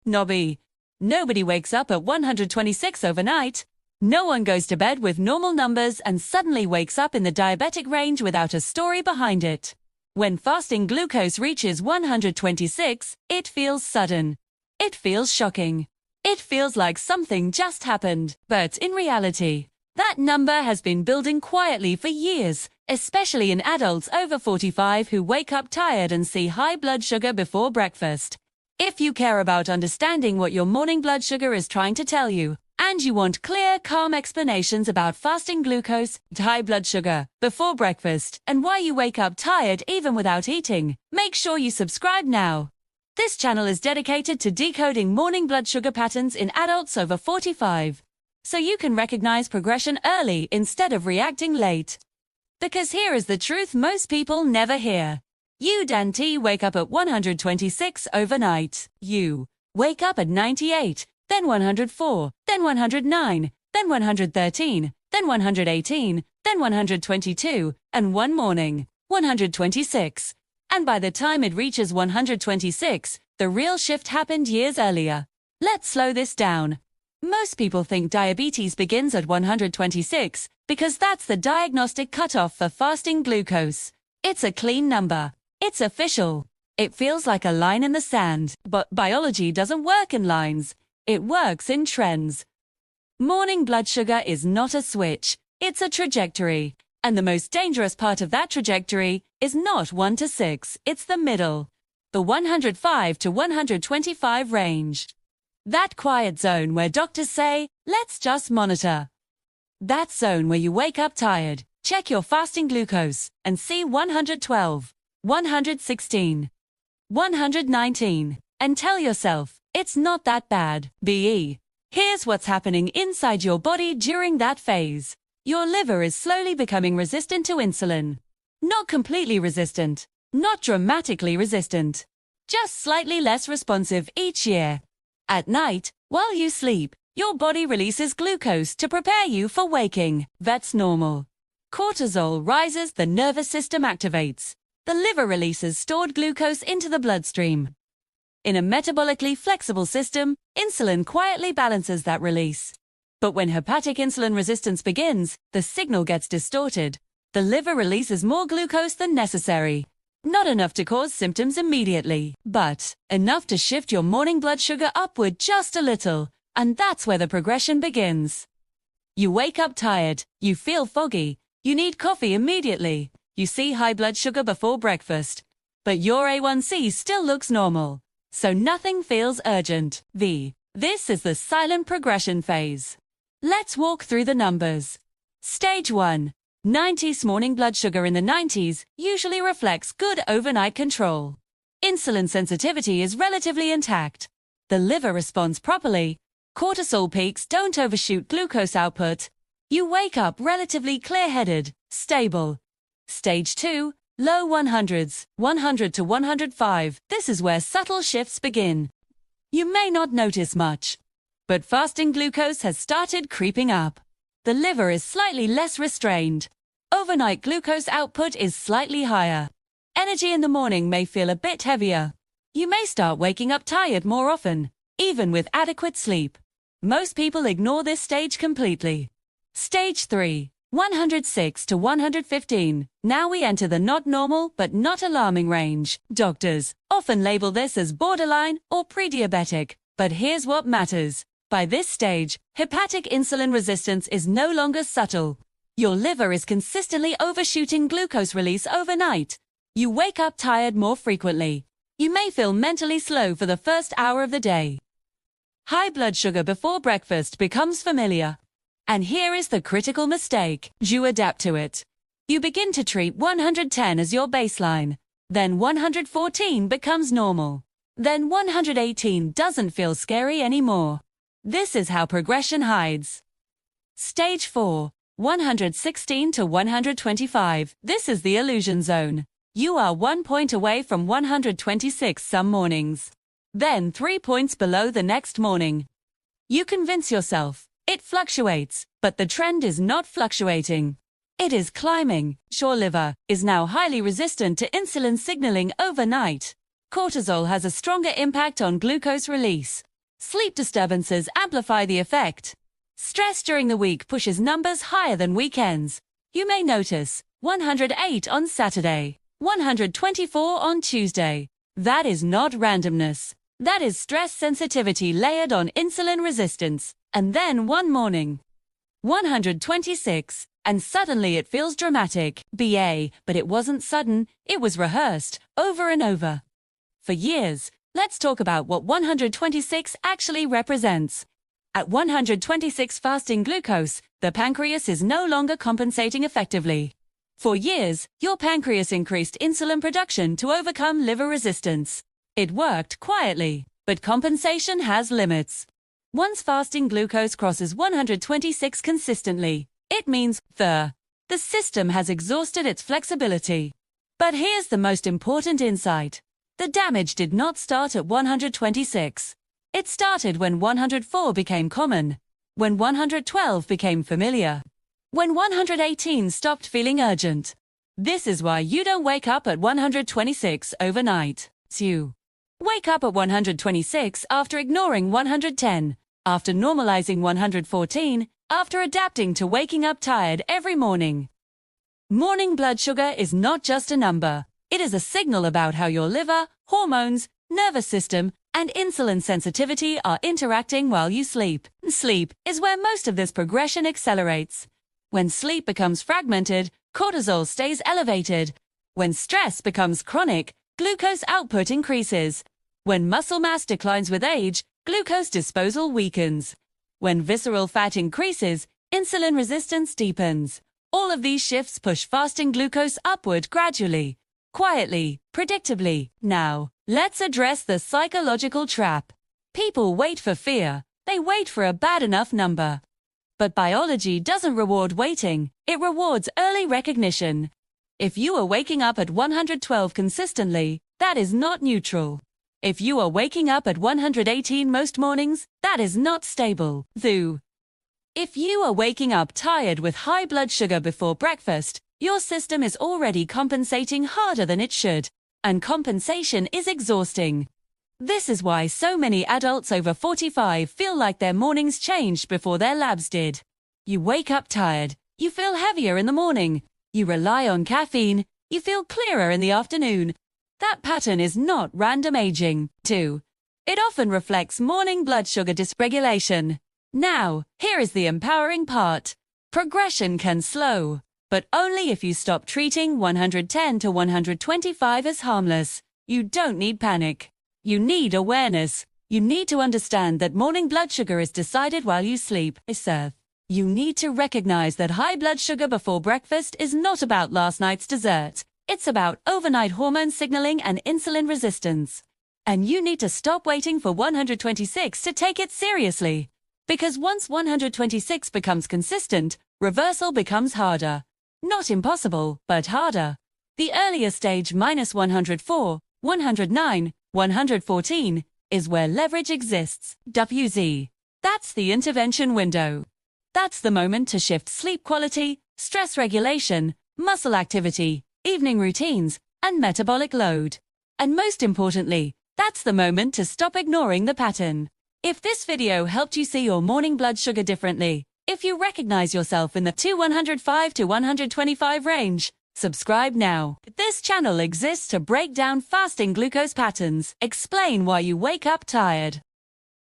Nobby. Nobody wakes up at 126 overnight. No one goes to bed with normal numbers and suddenly wakes up in the diabetic range without a story behind it. When fasting glucose reaches 126, it feels sudden. It feels shocking. It feels like something just happened. But in reality, that number has been building quietly for years, especially in adults over 45 who wake up tired and see high blood sugar before breakfast. If you care about understanding what your morning blood sugar is trying to tell you, and you want clear, calm explanations about fasting glucose, high blood sugar, before breakfast, and why you wake up tired even without eating, make sure you subscribe now. This channel is dedicated to decoding morning blood sugar patterns in adults over 45, so you can recognize progression early instead of reacting late. Because here is the truth most people never hear. You, Dan T, wake up at 126 overnight. You wake up at 98, then 104, then 109, then 113, then 118, then 122, and one morning, 126. And by the time it reaches 126, the real shift happened years earlier. Let's slow this down. Most people think diabetes begins at 126 because that's the diagnostic cutoff for fasting glucose. It's a clean number. It's official. It feels like a line in the sand, but biology doesn't work in lines. It works in trends. Morning blood sugar is not a switch. It's a trajectory. And the most dangerous part of that trajectory is not 1 to 6, it's the middle. The 105 to 125 range. That quiet zone where doctors say, let's just monitor. That zone where you wake up tired, check your fasting glucose, and see 112, 116, 119, and tell yourself, it's not that bad. BE. Here's what's happening inside your body during that phase. Your liver is slowly becoming resistant to insulin. Not completely resistant, not dramatically resistant, just slightly less responsive each year. At night, while you sleep, your body releases glucose to prepare you for waking. That's normal. Cortisol rises, the nervous system activates. The liver releases stored glucose into the bloodstream. In a metabolically flexible system, insulin quietly balances that release. But when hepatic insulin resistance begins, the signal gets distorted. The liver releases more glucose than necessary. Not enough to cause symptoms immediately, but enough to shift your morning blood sugar upward just a little, and that's where the progression begins. You wake up tired, you feel foggy, you need coffee immediately, you see high blood sugar before breakfast, but your A1C still looks normal, so nothing feels urgent. This is the silent progression phase. Let's walk through the numbers. Stage 1. 90s. Morning blood sugar in the 90s usually reflects good overnight control. Insulin sensitivity is relatively intact. The liver responds properly. Cortisol peaks don't overshoot glucose output. You wake up relatively clear-headed, stable. Stage 2. Low 100s, 100 to 105. This is where subtle shifts begin. You may not notice much, but fasting glucose has started creeping up. The liver is slightly less restrained. Overnight glucose output is slightly higher. Energy in the morning may feel a bit heavier. You may start waking up tired more often, even with adequate sleep. Most people ignore this stage completely. Stage 3. 106 to 115. Now we enter the not normal but not alarming range. Doctors often label this as borderline or pre-diabetic, but here's what matters. By this stage, hepatic insulin resistance is no longer subtle. Your liver is consistently overshooting glucose release overnight. You wake up tired more frequently. You may feel mentally slow for the first hour of the day. High blood sugar before breakfast becomes familiar. And here is the critical mistake. You adapt to it. You begin to treat 110 as your baseline. Then 114 becomes normal. Then 118 doesn't feel scary anymore. This is how progression hides. Stage 4. 116 to 125. This is the illusion zone. You are 1 point away from 126 some mornings. Then 3 points below the next morning. You convince yourself. It fluctuates, but the trend is not fluctuating. It is climbing. Your liver is now highly resistant to insulin signaling overnight. Cortisol has a stronger impact on glucose release. Sleep disturbances amplify the effect. Stress during the week pushes numbers higher than weekends. You may notice 108 on Saturday, 124 on Tuesday. That is not randomness. That is stress sensitivity layered on insulin resistance. And then one morning, 126, and suddenly it feels dramatic. But it wasn't sudden, it was rehearsed, over and over. For years, let's talk about what 126 actually represents. At 126 fasting glucose, the pancreas is no longer compensating effectively. For years, your pancreas increased insulin production to overcome liver resistance. It worked quietly, but compensation has limits. Once fasting glucose crosses 126 consistently, it means the system has exhausted its flexibility. But here's the most important insight. The damage did not start at 126. It started when 104 became common, when 112 became familiar, when 118 stopped feeling urgent. This is why you don't wake up at 126 overnight. You wake up at 126 after ignoring 110, after normalizing 114, after adapting to waking up tired every morning. Morning blood sugar is not just a number. It is a signal about how your liver, hormones, nervous system, and insulin sensitivity are interacting while you sleep. Sleep is where most of this progression accelerates. When sleep becomes fragmented, cortisol stays elevated. When stress becomes chronic, glucose output increases. When muscle mass declines with age, glucose disposal weakens. When visceral fat increases, insulin resistance deepens. All of these shifts push fasting glucose upward gradually, quietly, predictably. Now, let's address the psychological trap. People wait for fear. They wait for a bad enough number. But biology doesn't reward waiting, it rewards early recognition. If you are waking up at 112 consistently, that is not neutral. If you are waking up at 118 most mornings, that is not stable. If you are waking up tired with high blood sugar before breakfast, your system is already compensating harder than it should, and compensation is exhausting. This is why so many adults over 45 feel like their mornings changed before their labs did. You wake up tired, you feel heavier in the morning, you rely on caffeine, you feel clearer in the afternoon. That pattern is not random aging. It often reflects morning blood sugar dysregulation. Now, here is the empowering part. Progression can slow, but only if you stop treating 110 to 125 as harmless. You don't need panic. You need awareness. You need to understand that morning blood sugar is decided while you sleep. You need to recognize that high blood sugar before breakfast is not about last night's dessert. It's about overnight hormone signaling and insulin resistance. And you need to stop waiting for 126 to take it seriously. Because once 126 becomes consistent, reversal becomes harder. Not impossible, but harder. The earlier stage -104, 109, 114 is where leverage exists. That's the intervention window. That's the moment to shift sleep quality, stress regulation, muscle activity, evening routines, and metabolic load. And most importantly, that's the moment to stop ignoring the pattern. If this video helped you see your morning blood sugar differently, if you recognize yourself in the 105 to 125 range, subscribe now. This channel exists to break down fasting glucose patterns, explain why you wake up tired,